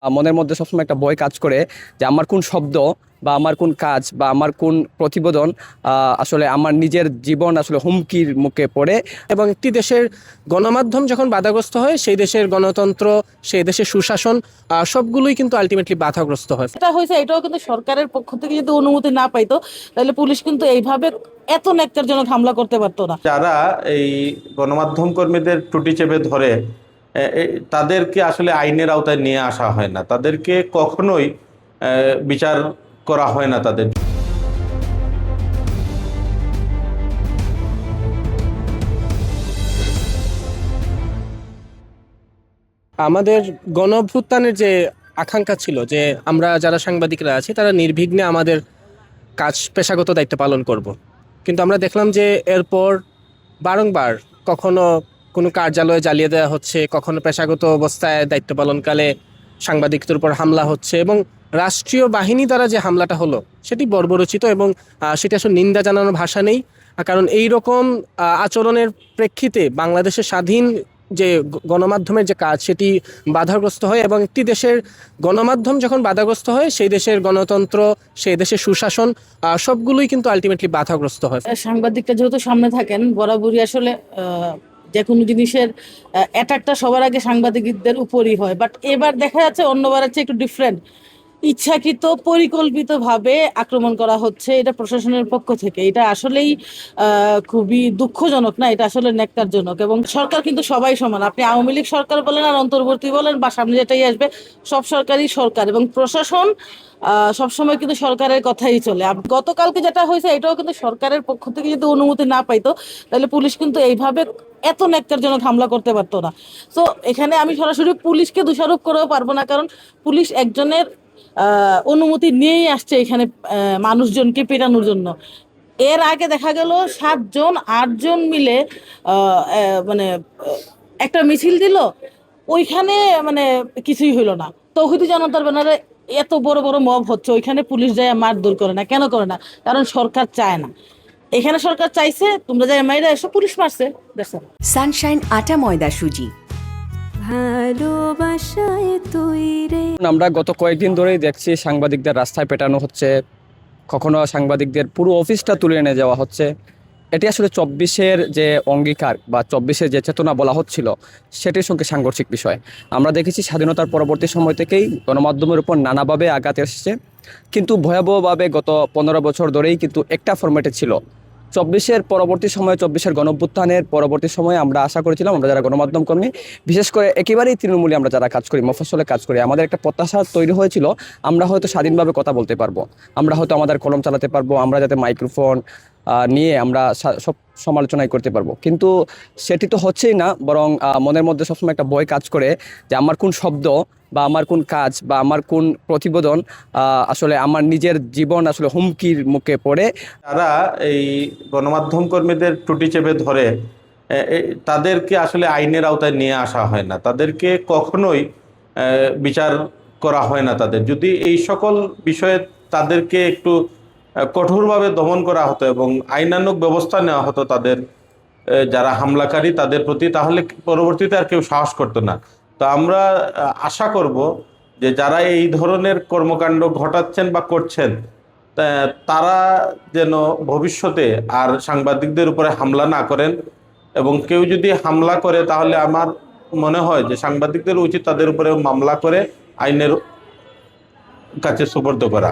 মনের মধ্যে সবসময় একটা ভয় কাজ করে যে আমার কোন শব্দ বা আমার কোন কাজ বা আমার কোন প্রতিবেদন আসলে আমার নিজের জীবন আসলে হুমকির মুখে পড়ে। এবং একটি দেশের গণমাধ্যম যখন বাধাগ্রস্ত হয়, সেই দেশের গণতন্ত্র, সেই দেশের সুশাসন সবগুলোই কিন্তু আলটিমেটলি বাধাগ্রস্ত হয়। এটা হয়েছে, এটাও কিন্তু সরকারের পক্ষ থেকে যদি অনুমতি না পাইতো, তাহলে পুলিশ কিন্তু এইভাবে এত ন্যাক্কারজনক হামলা করতে পারতো না। যারা এই গণমাধ্যম কর্মীদের টুটি চেপে ধরে তাদেরকে আসলে আইনের আওতায় নিয়ে আসা হয় না, তাদেরকে কখনোই বিচার করা হয় না তাদের। আমাদের গণ অভ্যুত্থানের যে আকাঙ্ক্ষা ছিল যে আমরা যারা সাংবাদিকরা আছি তারা নির্বিঘ্নে আমাদের কাজ পেশাগত দায়িত্ব পালন করব। কিন্তু আমরা দেখলাম যে এরপর বারংবার কখনো কোনো কার্যালয়ে জ্বালিয়ে দেওয়া হচ্ছে, কখনো পেশাগত অবস্থায় দায়িত্ব পালনকালে সাংবাদিকদের উপর হামলা হচ্ছে, এবং রাষ্ট্রীয় বাহিনী দ্বারা যে হামলাটা হলো সেটি বর্বরচিত, এবং সেটি আসলে নিন্দা জানানোর ভাষা নেই। কারণ এই রকম আচরণের প্রেক্ষিতে বাংলাদেশের স্বাধীন যে গণমাধ্যমের যে কাজ সেটি বাধাগ্রস্ত হয়, এবং একটি দেশের গণমাধ্যম যখন বাধাগ্রস্ত হয়, সেই দেশের গণতন্ত্র, সেই দেশের সুশাসন সবগুলোই কিন্তু আলটিমেটলি বাধাগ্রস্ত হয়। সাংবাদিকরা যেহেতু সামনে থাকেন, বরাবরই আসলে যে কোনো জিনিসের অ্যাটাকটা সবার আগে সাংবাদিকদের উপরই হয়। বাট এবার দেখা যাচ্ছে অন্যবারের চেয়ে একটু ডিফারেন্ট, ইচ্ছাকৃত পরিকল্পিতভাবে আক্রমণ করা হচ্ছে এটা প্রশাসনের পক্ষ থেকে। এটা আসলেই খুবই দুঃখজনক, না এটা আসলে ন্যাক্কারজনক। এবং সরকার কিন্তু সবাই সমান, আপনি আওয়ামী লীগ সরকার বলেন আর অন্তর্বর্তী বলেন বা সামনে যেটাই আসবে, সব সরকারই সরকার, এবং প্রশাসন সবসময় কিন্তু সরকারের কথাই চলে। গতকালকে যেটা হয়েছে, এটাও কিন্তু সরকারের পক্ষ থেকে যদি অনুমতি না পাইতো, তাহলে পুলিশ কিন্তু এইভাবে এত ন্যাক্কারজনক হামলা করতে পারতো না। তো এখানে আমি সরাসরি পুলিশকে দোষারোপ করেও পারবো না, কারণ পুলিশ একজনের অনুমতি নিয়েই আসছে এখানে মানুষজনকে পেটানোর জন্য। এর আগে দেখা গেল 7 জন 8 জন মিলে মানে একটা মিছিল দিল, ওইখানে মানে কিছুই হইলো না। তৌহিদি জনতার ব্যানারে এত বড় বড় মব হচ্ছে, ওইখানে পুলিশ যায় মারধর করে না। কেন করে না? কারণ সরকার চায় না। এখানে সরকার চাইছে তোমরা যায় মাইরা এসো, পুলিশ মারছে। সানশাইন আটা ময়দা সুজি, ভালোবাসায় তৈরি। আমরা গত কয়েকদিন ধরেই দেখছি সাংবাদিকদের রাস্তায় পেটানো হচ্ছে, কখনো সাংবাদিকদের পুরো অফিসটা তুলে এনে যাওয়া হচ্ছে। এটি আসলে 24-এর যে অঙ্গীকার বা 24-এর যে চেতনা বলা হচ্ছিল সেটির সঙ্গে সাংঘর্ষিক বিষয়। আমরা দেখেছি স্বাধীনতার পরবর্তী সময় থেকেই গণমাধ্যমের উপর নানাভাবে আঘাত এসেছে, কিন্তু ভয়াবহভাবে গত 15 বছর ধরেই কিন্তু একটা ফরম্যাটে ছিল। 24-এর পরবর্তী সময়ে, 24-এর গণঅভ্যুত্থানের পরবর্তী সময়ে আমরা আশা করেছিলাম, আমরা যারা গণমাধ্যম কর্মী, বিশেষ করে একেবারেই তৃণমূলে আমরা যারা কাজ করি, মফস্বলে কাজ করি, আমাদের একটা প্রত্যাশা তৈরি হয়েছিল আমরা হয়তো স্বাধীনভাবে কথা বলতে পারবো, আমরা হয়তো আমাদের কলম চালাতে পারবো, আমরা যাতে মাইক্রোফোন নিয়ে আমরা সব সমালোচনাই করতে পারবো। কিন্তু সেটি তো হচ্ছেই না, বরং মনের মধ্যে সবসময় একটা ভয় কাজ করে যে আমার কোন শব্দ বা আমার কোন কাজ বা আমার কোন প্রতিবেদন আসলে আমার নিজের জীবন আসলে হুমকির মুখে পড়ে। যারা এই গণমাধ্যম কর্মীদের টুটি চেপে ধরে তাদেরকে আসলে আইনের আওতায় নিয়ে আসা হয় না, তাদেরকে কখনোই বিচার করা হয় না তাদের। যদি এই সকল বিষয়ে তাদেরকে একটু কঠোরভাবে দমন করা হতো এবং আইনানুগ ব্যবস্থা নেওয়া হতো তাদের যারা হামলাকারী তাদের প্রতি, তাহলে পরবর্তীতে আর কেউ সাহস করতো না। তো আমরা আশা করব যে যারা এই ধরনের কর্মকাণ্ড ঘটাচ্ছেন বা করছেন, তারা যেন ভবিষ্যতে আর সাংবাদিকদের উপরে হামলা না করেন, এবং কেউ যদি হামলা করে তাহলে আমার মনে হয় যে সাংবাদিকদের উচিত তাদের উপরে মামলা করে আইনের কাছে সুপর্দ করা।